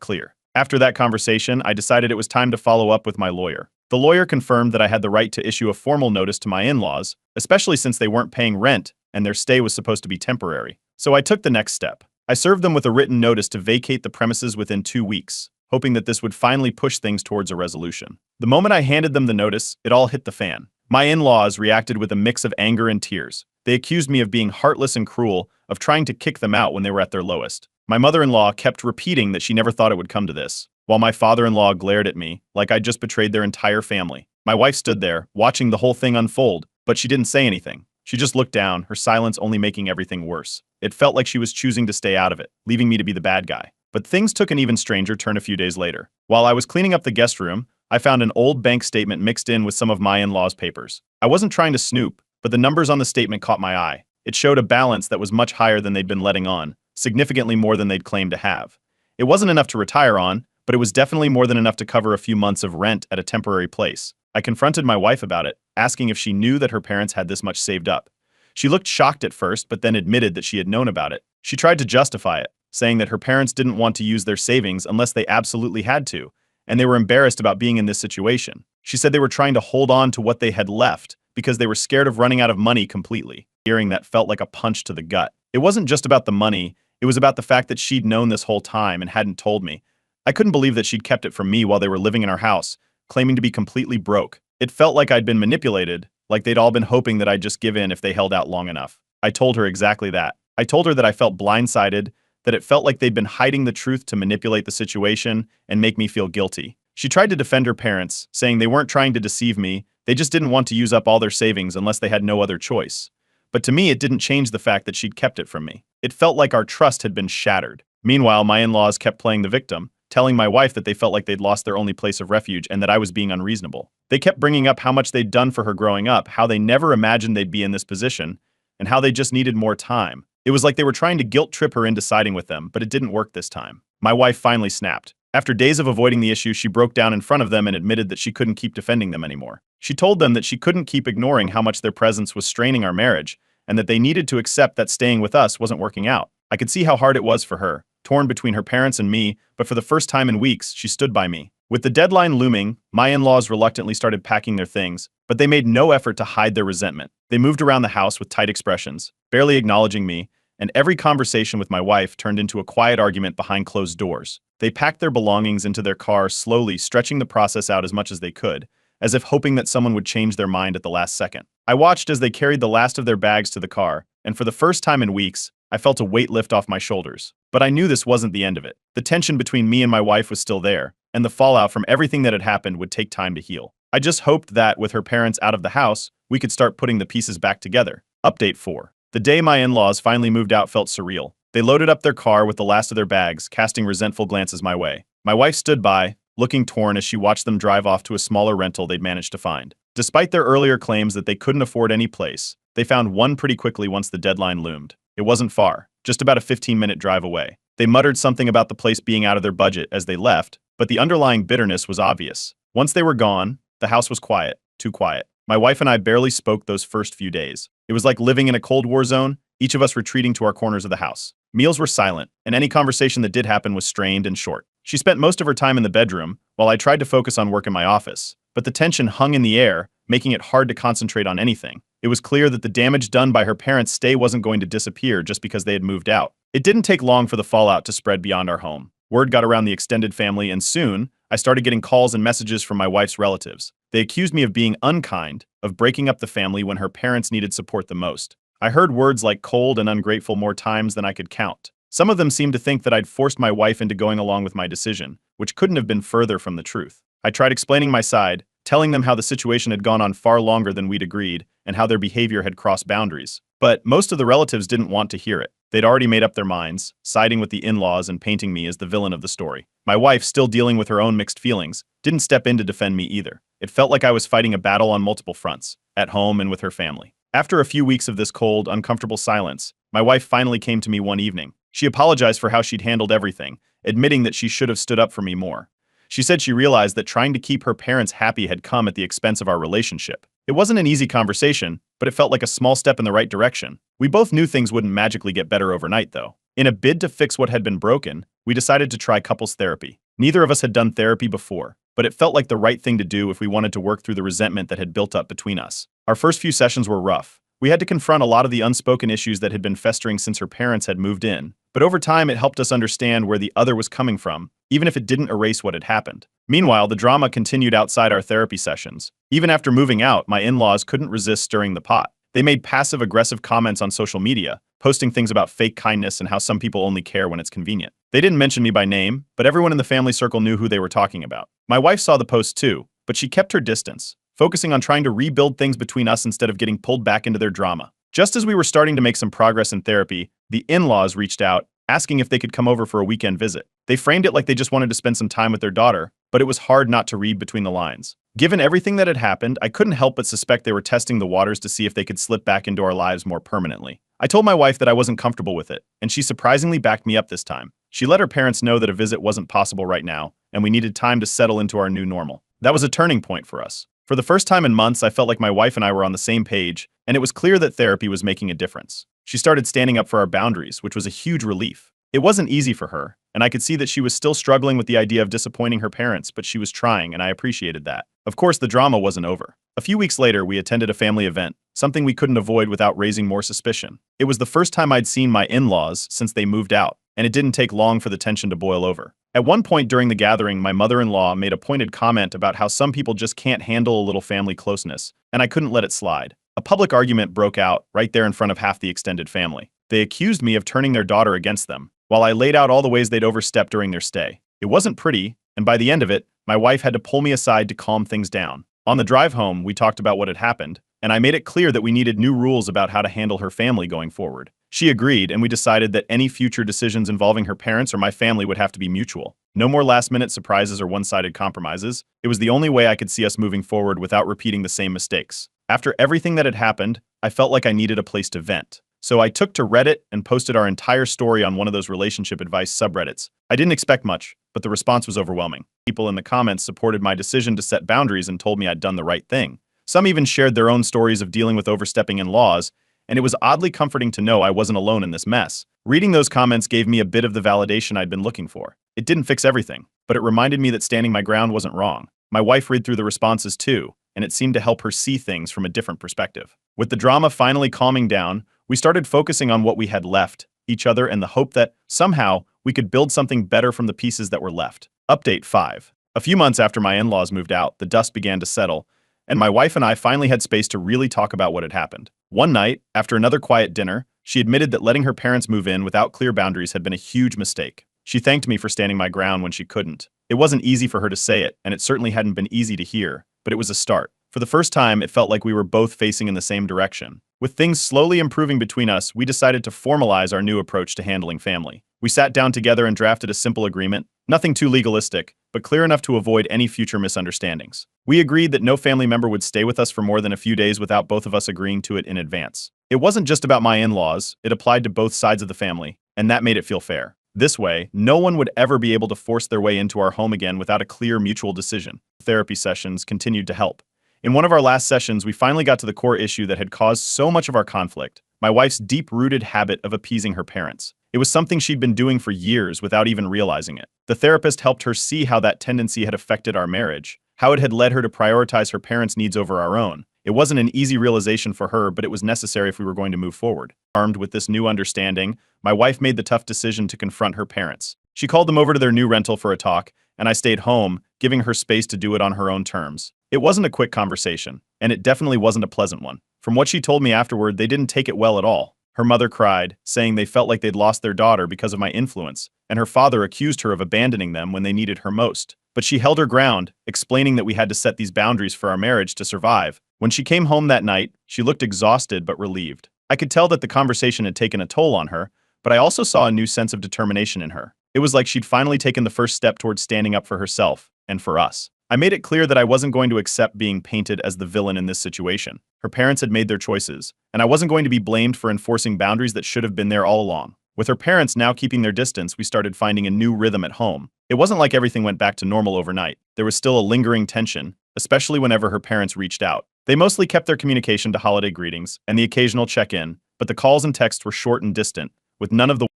clear. After that conversation, I decided it was time to follow up with my lawyer. The lawyer confirmed that I had the right to issue a formal notice to my in-laws, especially since they weren't paying rent and their stay was supposed to be temporary. So I took the next step. I served them with a written notice to vacate the premises within 2 weeks, hoping that this would finally push things towards a resolution. The moment I handed them the notice, it all hit the fan. My in-laws reacted with a mix of anger and tears. They accused me of being heartless and cruel, of trying to kick them out when they were at their lowest. My mother-in-law kept repeating that she never thought it would come to this, while my father-in-law glared at me like I'd just betrayed their entire family. My wife stood there, watching the whole thing unfold, but she didn't say anything. She just looked down, her silence only making everything worse. It felt like she was choosing to stay out of it, leaving me to be the bad guy. But things took an even stranger turn a few days later. While I was cleaning up the guest room, I found an old bank statement mixed in with some of my in-laws' papers. I wasn't trying to snoop, but the numbers on the statement caught my eye. It showed a balance that was much higher than they'd been letting on, significantly more than they'd claimed to have. It wasn't enough to retire on, but it was definitely more than enough to cover a few months of rent at a temporary place. I confronted my wife about it, asking if she knew that her parents had this much saved up. She looked shocked at first, but then admitted that she had known about it. She tried to justify it, saying that her parents didn't want to use their savings unless they absolutely had to, and they were embarrassed about being in this situation. She said they were trying to hold on to what they had left because they were scared of running out of money completely. Hearing that felt like a punch to the gut. It wasn't just about the money, it was about the fact that she'd known this whole time and hadn't told me. I couldn't believe that she'd kept it from me while they were living in our house, claiming to be completely broke. It felt like I'd been manipulated, like they'd all been hoping that I'd just give in if they held out long enough. I told her exactly that. I told her that I felt blindsided, that it felt like they'd been hiding the truth to manipulate the situation and make me feel guilty. She tried to defend her parents, saying they weren't trying to deceive me, they just didn't want to use up all their savings unless they had no other choice. But to me, it didn't change the fact that she'd kept it from me. It felt like our trust had been shattered. Meanwhile, my in-laws kept playing the victim, telling my wife that they felt like they'd lost their only place of refuge and that I was being unreasonable. They kept bringing up how much they'd done for her growing up, how they never imagined they'd be in this position, and how they just needed more time. It was like they were trying to guilt trip her into siding with them, but it didn't work this time. My wife finally snapped. After days of avoiding the issue, she broke down in front of them and admitted that she couldn't keep defending them anymore. She told them that she couldn't keep ignoring how much their presence was straining our marriage, and that they needed to accept that staying with us wasn't working out. I could see how hard it was for her, torn between her parents and me, but for the first time in weeks, she stood by me. With the deadline looming, my in-laws reluctantly started packing their things, but they made no effort to hide their resentment. They moved around the house with tight expressions, barely acknowledging me, and every conversation with my wife turned into a quiet argument behind closed doors. They packed their belongings into their car slowly, stretching the process out as much as they could, as if hoping that someone would change their mind at the last second. I watched as they carried the last of their bags to the car, and for the first time in weeks, I felt a weight lift off my shoulders. But I knew this wasn't the end of it. The tension between me and my wife was still there, and the fallout from everything that had happened would take time to heal. I just hoped that, with her parents out of the house, we could start putting the pieces back together. Update 4. The day my in-laws finally moved out felt surreal. They loaded up their car with the last of their bags, casting resentful glances my way. My wife stood by, looking torn as she watched them drive off to a smaller rental they'd managed to find. Despite their earlier claims that they couldn't afford any place, they found one pretty quickly once the deadline loomed. It wasn't far, just about a 15-minute drive away. They muttered something about the place being out of their budget as they left, but the underlying bitterness was obvious. Once they were gone, the house was quiet, too quiet. My wife and I barely spoke those first few days. It was like living in a Cold War zone, each of us retreating to our corners of the house. Meals were silent, and any conversation that did happen was strained and short. She spent most of her time in the bedroom, while I tried to focus on work in my office. But the tension hung in the air, making it hard to concentrate on anything. It was clear that the damage done by her parents' stay wasn't going to disappear just because they had moved out. It didn't take long for the fallout to spread beyond our home. Word got around the extended family, and soon, I started getting calls and messages from my wife's relatives. They accused me of being unkind, of breaking up the family when her parents needed support the most. I heard words like cold and ungrateful more times than I could count. Some of them seemed to think that I'd forced my wife into going along with my decision, which couldn't have been further from the truth. I tried explaining my side, telling them how the situation had gone on far longer than we'd agreed and how their behavior had crossed boundaries. But most of the relatives didn't want to hear it. They'd already made up their minds, siding with the in-laws and painting me as the villain of the story. My wife, still dealing with her own mixed feelings, didn't step in to defend me either. It felt like I was fighting a battle on multiple fronts, at home and with her family. After a few weeks of this cold, uncomfortable silence, my wife finally came to me one evening. She apologized for how she'd handled everything, admitting that she should have stood up for me more. She said she realized that trying to keep her parents happy had come at the expense of our relationship. It wasn't an easy conversation, but it felt like a small step in the right direction. We both knew things wouldn't magically get better overnight, though. In a bid to fix what had been broken, we decided to try couples therapy. Neither of us had done therapy before, but it felt like the right thing to do if we wanted to work through the resentment that had built up between us. Our first few sessions were rough. We had to confront a lot of the unspoken issues that had been festering since her parents had moved in, but over time it helped us understand where the other was coming from, even if it didn't erase what had happened. Meanwhile, the drama continued outside our therapy sessions. Even after moving out, my in-laws couldn't resist stirring the pot. They made passive-aggressive comments on social media, posting things about fake kindness and how some people only care when it's convenient. They didn't mention me by name, but everyone in the family circle knew who they were talking about. My wife saw the posts too, but she kept her distance, focusing on trying to rebuild things between us instead of getting pulled back into their drama. Just as we were starting to make some progress in therapy, the in-laws reached out, asking if they could come over for a weekend visit. They framed it like they just wanted to spend some time with their daughter, but it was hard not to read between the lines. Given everything that had happened, I couldn't help but suspect they were testing the waters to see if they could slip back into our lives more permanently. I told my wife that I wasn't comfortable with it, and she surprisingly backed me up this time. She let her parents know that a visit wasn't possible right now, and we needed time to settle into our new normal. That was a turning point for us. For the first time in months, I felt like my wife and I were on the same page, and it was clear that therapy was making a difference. She started standing up for our boundaries, which was a huge relief. It wasn't easy for her, and I could see that she was still struggling with the idea of disappointing her parents, but she was trying, and I appreciated that. Of course, the drama wasn't over. A few weeks later, we attended a family event, something we couldn't avoid without raising more suspicion. It was the first time I'd seen my in-laws since they moved out, and it didn't take long for the tension to boil over. At one point during the gathering, my mother-in-law made a pointed comment about how some people just can't handle a little family closeness, and I couldn't let it slide. A public argument broke out right there in front of half the extended family. They accused me of turning their daughter against them, while I laid out all the ways they'd overstepped during their stay. It wasn't pretty, and by the end of it, my wife had to pull me aside to calm things down. On the drive home, we talked about what had happened, and I made it clear that we needed new rules about how to handle her family going forward. She agreed, and we decided that any future decisions involving her parents or my family would have to be mutual. No more last-minute surprises or one-sided compromises. It was the only way I could see us moving forward without repeating the same mistakes. After everything that had happened, I felt like I needed a place to vent. So I took to Reddit and posted our entire story on one of those relationship advice subreddits. I didn't expect much, but the response was overwhelming. People in the comments supported my decision to set boundaries and told me I'd done the right thing. Some even shared their own stories of dealing with overstepping in-laws, and it was oddly comforting to know I wasn't alone in this mess. Reading those comments gave me a bit of the validation I'd been looking for. It didn't fix everything, but it reminded me that standing my ground wasn't wrong. My wife read through the responses too, and it seemed to help her see things from a different perspective. With the drama finally calming down, we started focusing on what we had left, each other, and the hope that, somehow, we could build something better from the pieces that were left. Update 5. A few months after my in-laws moved out, the dust began to settle, and my wife and I finally had space to really talk about what had happened. One night, after another quiet dinner, she admitted that letting her parents move in without clear boundaries had been a huge mistake. She thanked me for standing my ground when she couldn't. It wasn't easy for her to say it, and it certainly hadn't been easy to hear, but it was a start. For the first time, it felt like we were both facing in the same direction. With things slowly improving between us, we decided to formalize our new approach to handling family. We sat down together and drafted a simple agreement, nothing too legalistic, but clear enough to avoid any future misunderstandings. We agreed that no family member would stay with us for more than a few days without both of us agreeing to it in advance. It wasn't just about my in-laws, it applied to both sides of the family, and that made it feel fair. This way, no one would ever be able to force their way into our home again without a clear mutual decision. Therapy sessions continued to help. In one of our last sessions, we finally got to the core issue that had caused so much of our conflict: my wife's deep-rooted habit of appeasing her parents. It was something she'd been doing for years without even realizing it. The therapist helped her see how that tendency had affected our marriage, how it had led her to prioritize her parents' needs over our own. It wasn't an easy realization for her, but it was necessary if we were going to move forward. Armed with this new understanding, my wife made the tough decision to confront her parents. She called them over to their new rental for a talk, and I stayed home, giving her space to do it on her own terms. It wasn't a quick conversation, and it definitely wasn't a pleasant one. From what she told me afterward, they didn't take it well at all. Her mother cried, saying they felt like they'd lost their daughter because of my influence, and her father accused her of abandoning them when they needed her most. But she held her ground, explaining that we had to set these boundaries for our marriage to survive. When she came home that night, she looked exhausted but relieved. I could tell that the conversation had taken a toll on her, but I also saw a new sense of determination in her. It was like she'd finally taken the first step towards standing up for herself and for us. I made it clear that I wasn't going to accept being painted as the villain in this situation. Her parents had made their choices, and I wasn't going to be blamed for enforcing boundaries that should have been there all along. With her parents now keeping their distance, we started finding a new rhythm at home. It wasn't like everything went back to normal overnight. There was still a lingering tension, especially whenever her parents reached out. They mostly kept their communication to holiday greetings and the occasional check-in, but the calls and texts were short and distant, with none of the